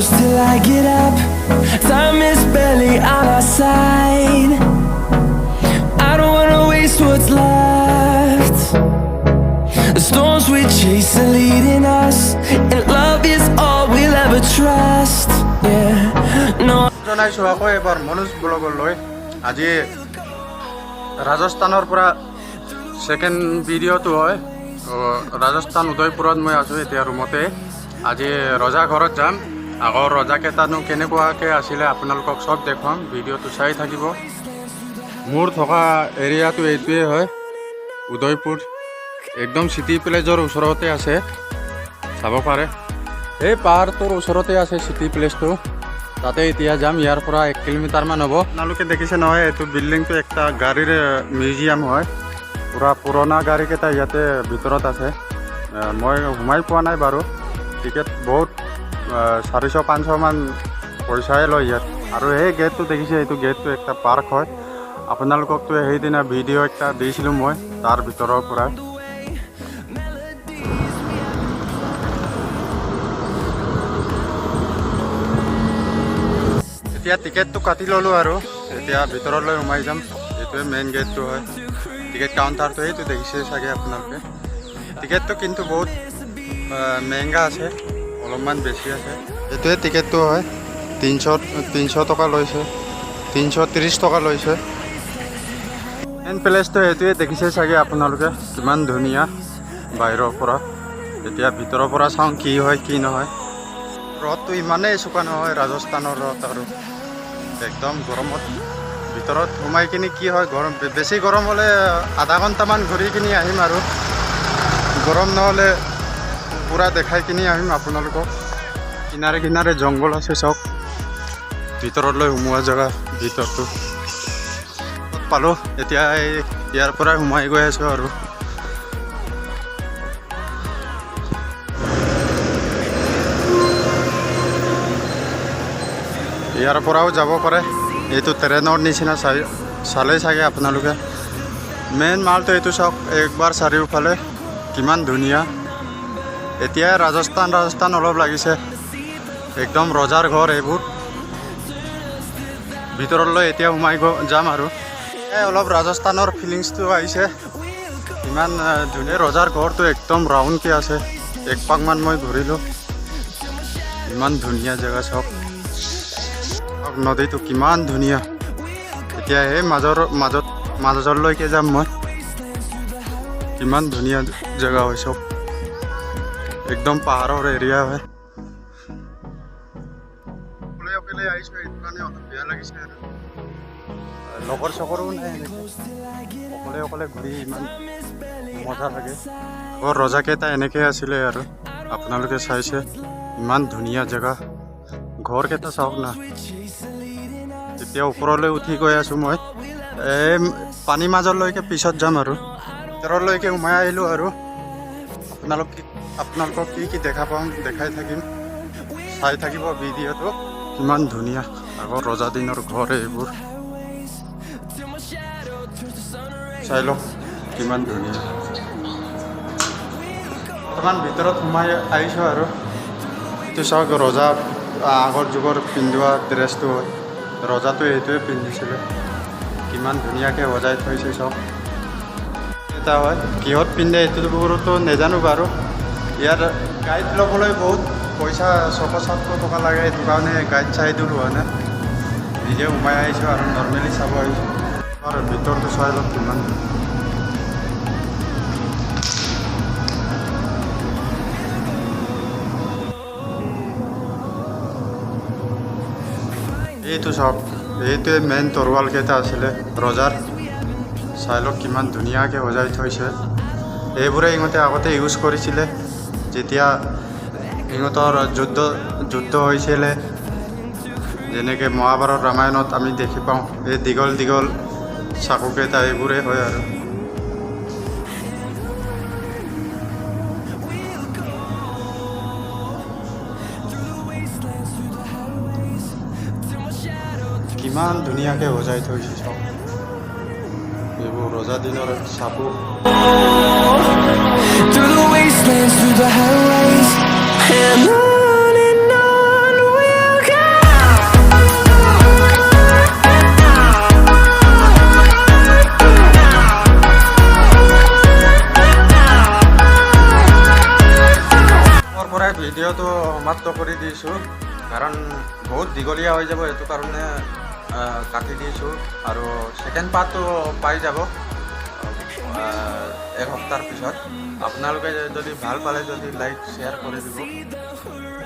close till I get up. Time is barely on our side. I don't wanna waste what's left. The storms we chase are leading us, and love is all we'll ever trust. Yeah, no. জনাইছো আকৌ এবাৰ মনোজ ব্লগৰ লৈ আজি ৰাজস্থানৰ পৰা second ভিডিঅ'টো হয় ৰাজস্থান উদয়পুৰত মই আছো এতিয়া ৰুমতে আজি ৰজা ঘৰত যাম আগৰ ৰজা কেইটানো কেনেকুৱাকৈ আছিলে আপোনালোকক সব দেখুৱাম ভিডিঅ'টো চাই থাকিব মোৰ থকা এৰিয়াটো এইটোৱে হয় উদয়পুৰ একদম চিটি প্লেজৰ ওচৰতে আছে চাব পাৰে এই পাহাৰটোৰ ওচৰতে আছে চিটি প্লেজটো তাতে এতিয়া যাম ইয়াৰ পৰা 1 কিলোমিটাৰমান হ'ব আপোনালোকে দেখিছে নহয় এইটো বিল্ডিংটো একটা গাড়ীৰ মিউজিয়াম হয় পুৰা পুৰণা গাড়ীকেইটা ইয়াতে ভিতৰত আছে মই সোমাই পোৱা নাই বাৰু টিকেট বহুত 400-500 মান পইচাই লয় ইয়াত আৰু এই গেটটো দেখিছে এইটো গেটটো একটা পাৰ্ক হয় আপোনালোককতো সেইদিনা ভিডিঅ' একটা দিছিলোঁ মই তাৰ ভিতৰৰ পৰা এতিয়া টিকেটটো কাটি ল'লোঁ আৰু এতিয়া ভিতৰলৈ সোমাই যাম এইটোৱে মেইন গেটটো হয় টিকেট কাউণ্টাৰটো এইটো দেখিছে চাগে আপোনালোকে টিকেটটো কিন্তু বহুত মেংগা আছে অলপমান বেছি আছে এইটোৱে টিকেটটো হয় 300 টকা লৈছে 330 টকা লৈছে মেইন প্লেচটো এইটোৱে দেখিছে চাগে আপোনালোকে কিমান ধুনীয়া বাহিৰৰ পৰা এতিয়া ভিতৰৰ পৰা চাওঁ কি হয় কি নহয় ৰ'দটো ইমানেই চোকা নহয় ৰাজস্থানৰ ৰ'দ আৰু একদম গৰমত ভিতৰত সোমাই কিনি কি হয় গৰম বেছি গৰম হ'লে আধা ঘণ্টামান ঘূৰি কিনি আহিম আৰু গৰম নহ'লে পুৰা দেখাই কিনি আহিম আপোনালোকক কিনাৰে কিনাৰে জংঘল আছে চব ভিতৰলৈ সোমোৱা জেগা ভিতৰটো পালোঁ এতিয়া ইয়াৰ পৰাই সোমাই গৈ আছোঁ আৰু ইয়াৰ পৰাও যাব পাৰে এইটো ট্ৰেইনৰ নিচিনা চালেই চাগে আপোনালোকে মেইন মালটো এইটো চাওক একবাৰ চাৰিওফালে কিমান ধুনীয়া এতিয়া ৰাজস্থান অলপ লাগিছে একদম ৰজাৰ ঘৰ এইবোৰ ভিতৰলৈ এতিয়া সোমাই যাম আৰু অলপ ৰাজস্থানৰ ফিলিংছটো আহিছে ইমান ধুনীয়া ৰজাৰ ঘৰটো একদম ৰাউণ্ডকৈ আছে এক পাকমান মই ঘূৰিলোঁ ইমান ধুনীয়া জেগা চাওক নদীটো কিমান ধুনীয়া এতিয়া এই মাজলৈকে যাম মই কিমান ধুনীয়া জেগা হয় চব একদম পাহাৰৰ এৰিয়া হয় অকলে আহিছোঁ এইটো কাৰণে অলপ বেয়া লাগিছে আৰু লগৰ চগৰো নাই এনেকৈ অকলে ঘূৰি ইমান মজা লাগে আগৰ ৰজাকেইটা এনেকৈ আছিলে আৰু আপোনালোকে চাইছে ইমান ধুনীয়া জেগা ঘৰকেইটা চাওক না এতিয়া ওপৰলৈ উঠি গৈ আছোঁ মই এই পানী মাজলৈকে পিছত যাম আৰু ভিতৰলৈকে সোমাই আহিলোঁ আৰু আপোনালোকক কি দেখা পাম দেখাই থাকিম চাই থাকিব ভিডিঅ'টো কিমান ধুনীয়া আগৰ ৰজা দিনৰ ঘৰ এইবোৰ চাই লওক কিমান ধুনীয়া বৰ্তমান ভিতৰত সোমাই আহিছোঁ আৰু এইটো চাওক ৰজা আগৰ যুগৰ পিন্ধোৱা ড্ৰেছটো হয় ৰজাটো এইটোৱে পিন্ধিছিলে কিমান ধুনীয়াকৈ সজাই থৈছে চব এটা হয় কিহত পিন্ধে এইটোবোৰতো নাজানো বাৰু ইয়াৰ গাইড ল'বলৈ বহুত পইচা 600-700 টকা লাগে সেইটো কাৰণে গাইড চাইডো লোৱা নাই নিজে সোমাই আহিছোঁ আৰু নৰ্মেলি চাব আহিছোঁ আৰু ভিতৰটো চাই লওক কিমান এইটো চাওক এইটোৱে মেইন তৰোৱালকেইটা আছিলে ৰজাৰ চাই লওক কিমান ধুনীয়াকৈ সজাই থৈছে এইবোৰে ইহঁতে আগতে ইউজ কৰিছিলে যেতিয়া ইহঁতৰ যুদ্ধ হৈছিলে যেনেকৈ মহাভাৰত ৰামায়ণত আমি দেখি পাওঁ এই দীঘল দীঘল চাকুকেইটা এইবোৰেই হয় আৰু কিমান ধুনীয়াকৈ সজাই থৈছে চব এইবোৰ ৰজা দিনৰ চাকু Through the wastelands, through the highways, and on we ভিডিঅ'টো সমাপ্ত কৰি দিছোঁ কাৰণ বহুত দীঘলীয়া হৈ যাব সেইটো কাৰণে কাটি দিছোঁ আৰু ছেকেণ্ড পাৰ্টটো পাই যাব এসপ্তাহৰ পিছত আপোনালোকে যদি ভাল পালে যদি লাইক শ্বেয়াৰ কৰি দিব